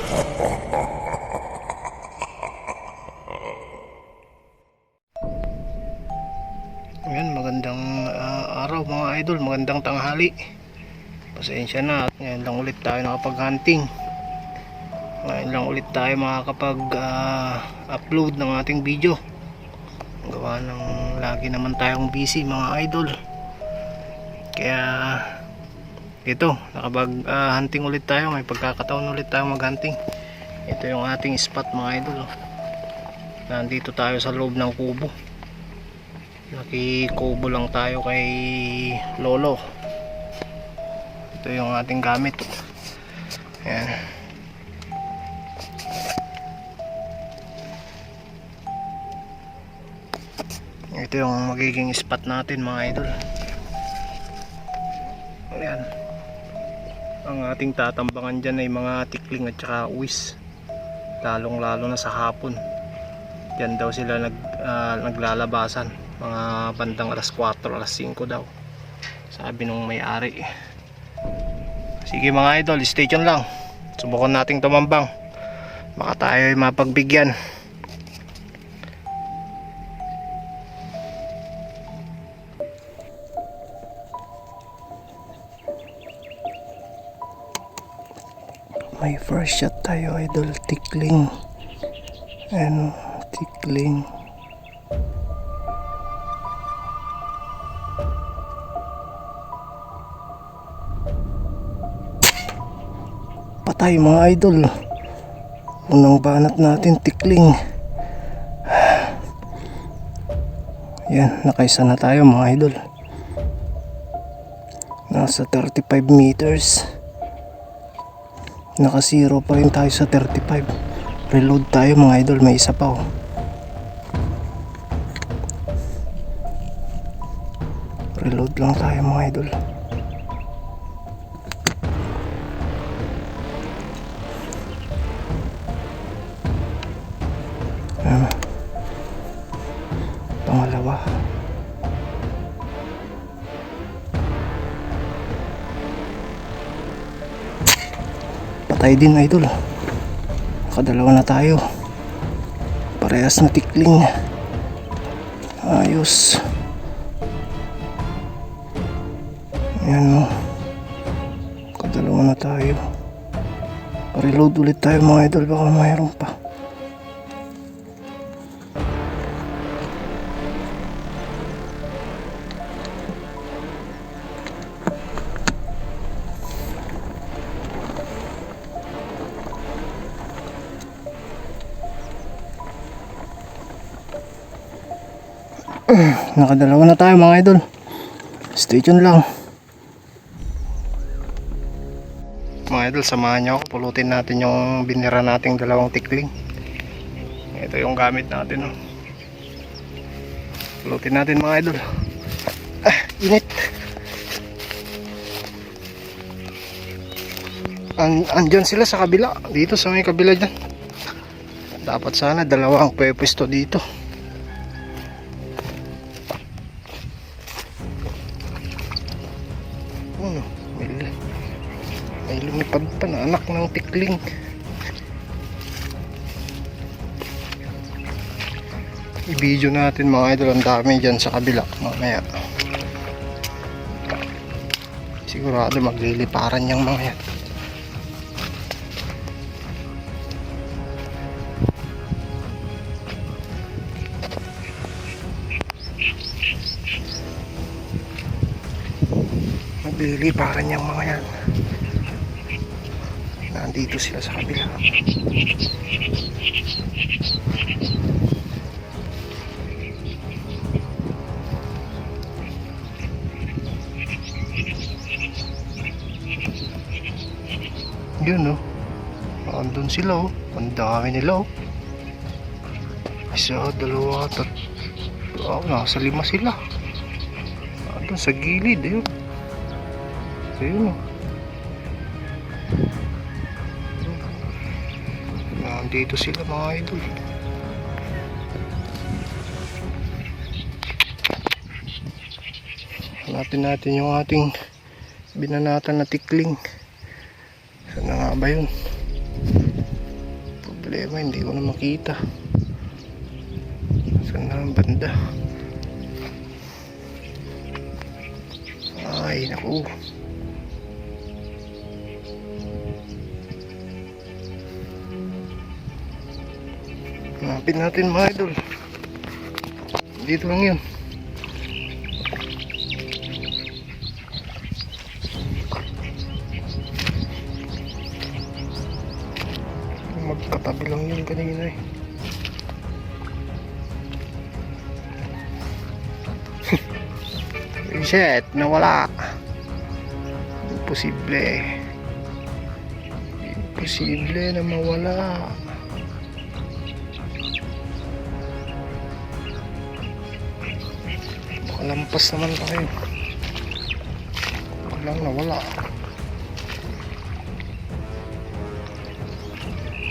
Ayan, magandang araw mga idol, magandang tanghali. Pasensya na, ngayon lang ulit tayo nakapag-hunting. Ngayon lang ulit tayo makakapag-upload ng ating video. Gawa ng lagi naman tayong busy mga idol. Kaya ito, nakapag-hunting ulit tayo. May pagkakataon ulit tayo mag-hunting. Ito yung ating spot mga idol. Nandito tayo sa loob ng kubo. Nakikubo lang tayo kay Lolo. Ito yung ating gamit. Ayan. Ito yung magiging spot natin mga idol. Ayan. Ang ating tatambangan dyan ay mga tikling at saka uwis. Lalong lalo na sa hapon. Diyan daw sila naglalabasan. Mga bandang alas 4, alas 5 daw. Sabi nung may-ari. Sige mga idol, stay tuned lang. Subukan nating tumambang. Baka tayo ay mapagbigyan. May first shot tayo idol, tikling. And tikling. Patay mga idol. Unang banat natin tikling. Yan, nakaisa na tayo mga idol. Nasa 35 meters. Naka 0 pa rin tayo sa 35. Reload tayo mga idol, may isa pa oh. Reload lang tayo mga idol. Pangalawa. Patay din idol. Nakadalawa na tayo. Parehas na tikling. Ayos. Ayan o. Nakadalawa na tayo. Reload ulit tayo mga idol, baka mayroon pa. Nakadalawa na tayo mga idol. Stay tuned lang. Mga idol, samahan nyo ako. Pulutin natin yung binira nating dalawang tikling. Ito yung gamit natin oh. Pulutin natin mga idol. Init. Andyan sila sa kabila. Dito sa may kabila dyan. Dapat sana dalawang pwesto dito. May lumipad pa na anak ng tikling. I-video natin mga idol, ang dami dyan sa kabila mamaya. Sigurado magliliparan yung mga yan. Magliliparan yung mga yan. Nandito sila sa kabila. Yun oh. Andun sila oh. Ang dami nila oh. Isa, dalawa, tatlo. Nasa 5 sila. Andun sa gilid eh. Ayun oh. Nandito sila mga idol. Hanapin natin yung ating binanatan na tikling. Saan na nga ba yun? problema, hindi ko na makita. Saan na ang banda? Ay, naku. Hanapin natin mga idol. Dito lang yun. Magkatabi lang yun kanina eh. Shit, nawala. Imposible. Imposible na mawala. Lampas naman tayo. Walang nawala.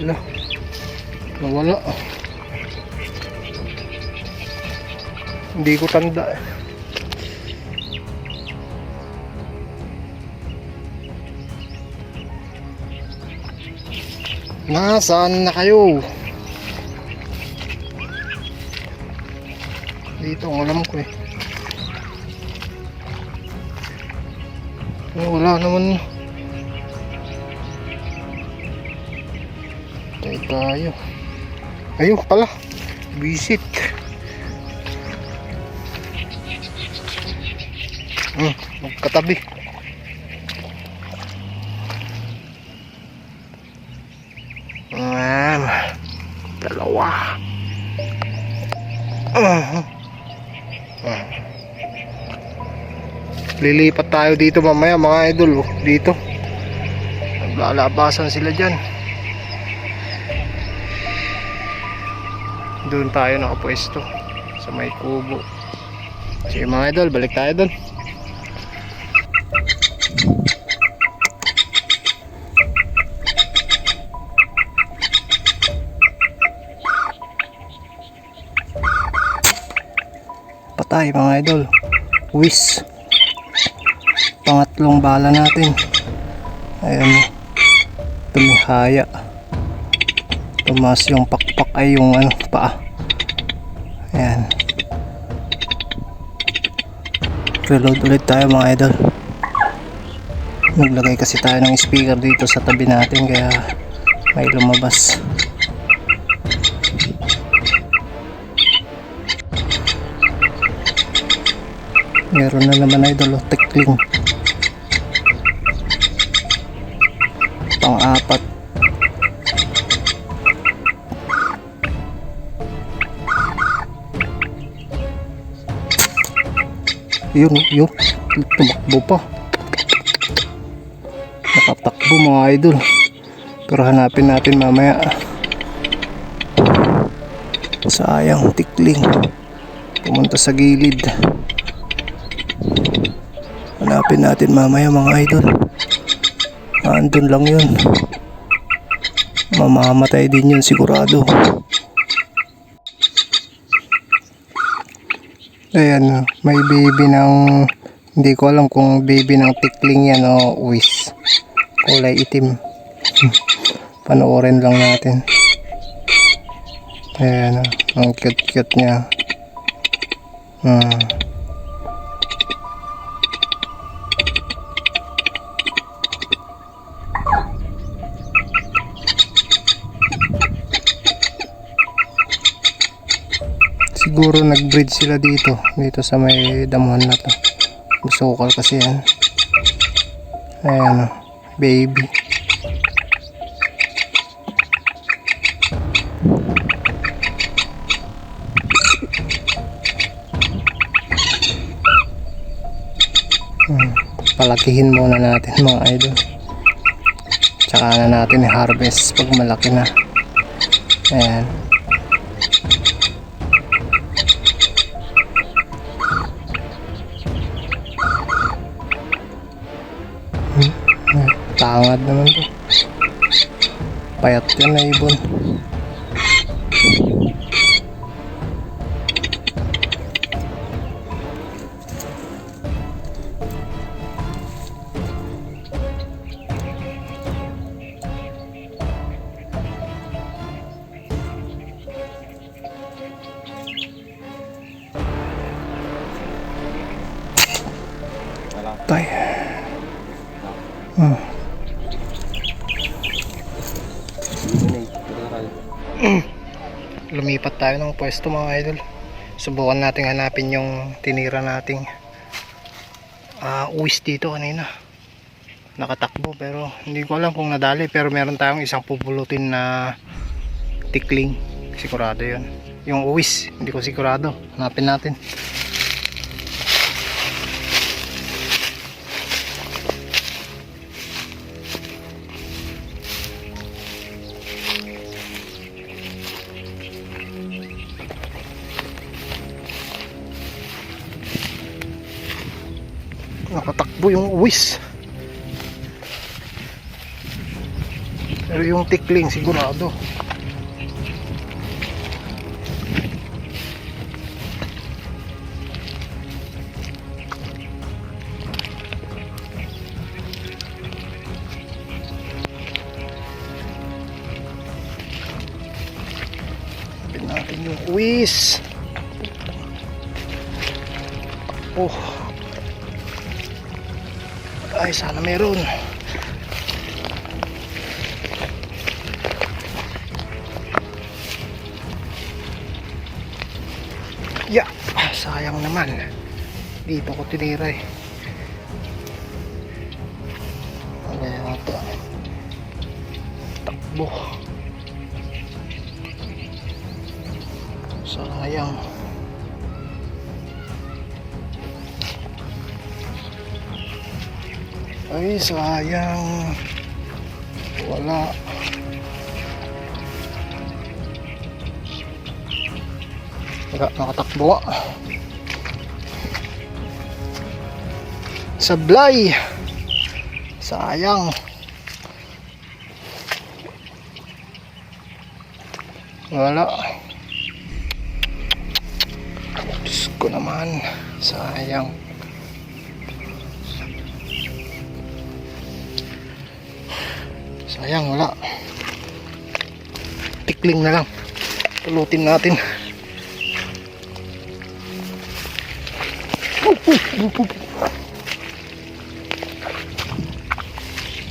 Wala. Nawala. Hindi ko tanda. Nasaan na kayo? Dito ang alam ko eh. Wala naman. Tayo. Ayun pala. Visit. Magkatabi. Dalawa. Lilipat tayo dito mamaya mga idol. Dito naglalabasan sila dyan. Doon tayo nakapwesto sa may kubo. Sige mga idol, balik tayo doon. Patay mga idol. Wis. Pangatlong bala natin. Ayan, tumihaya. Tumas yung pakpak ay yung paa. Ayan. Reload ulit tayo mga idol. Naglagay kasi tayo ng speaker dito sa tabi natin kaya may lumabas. Meron na naman idol, tekling. Pang-apat. Yun, tumakbo pa. Nakatakbo mga idol. Pero hanapin natin mamaya. Sayang, tikling. Pumunta sa gilid. Hanapin natin mamaya mga idol. Andun lang yun. Mamamatay din yun sigurado. Ayan, may baby ng, hindi ko alam kung baby ng tikling yan o wis. Kulay itim. Panoorin lang natin. Ayan, ang cute cute niya. Siguro nag-breed sila dito sa may damuhan na to. Masukal kasi yan. Ayan, baby. Palakihin muna natin mga idol. Tsaka na natin i-harvest pag malaki na. Ayan. Tangad naman to. Payat yan na ibon. Lumipat tayo ng pwesto mga idol. Subukan natin hanapin yung tinira nating uwis dito kanina. Nakatakbo pero hindi ko alam kung nadali, pero meron tayong isang pupulutin na tikling. Sigurado yun. Yung uwis, hindi ko sigurado. Hanapin natin. Nakatakbo yung uwis, pero yung tikling sigurado. Tignan natin yung uwis. Oh, ay sana meron. Yeah, sayang naman. Dito ko tinira eh. Ano yata? Takbo. Sayang. Ay, sayang. Wala. Nakatakbo. Sablay. Sayang. Wala. Diyos ko naman. Sayang. Sayang, wala. Tikling na lang. Pulutin natin.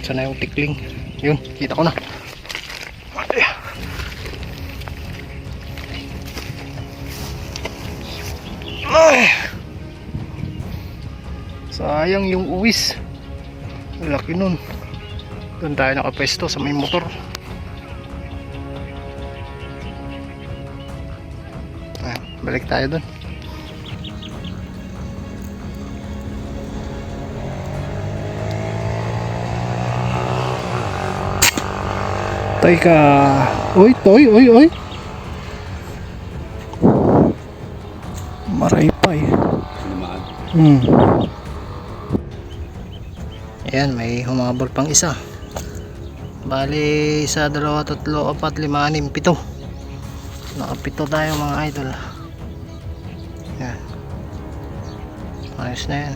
Sana yung tikling. Yun, kita ko na. Ay. Sayang yung uwis. Laki nun. Doon tayo nakapwesto sa may motor. Balik tayo doon. Teka. Oy, toy, oy. Maray pa eh. Ayan, may humabol pang isa. Bali, 1, 2, 3, 4, 5, 6, 7. Nakapito tayo mga idol. Ayan. Ayos na yan.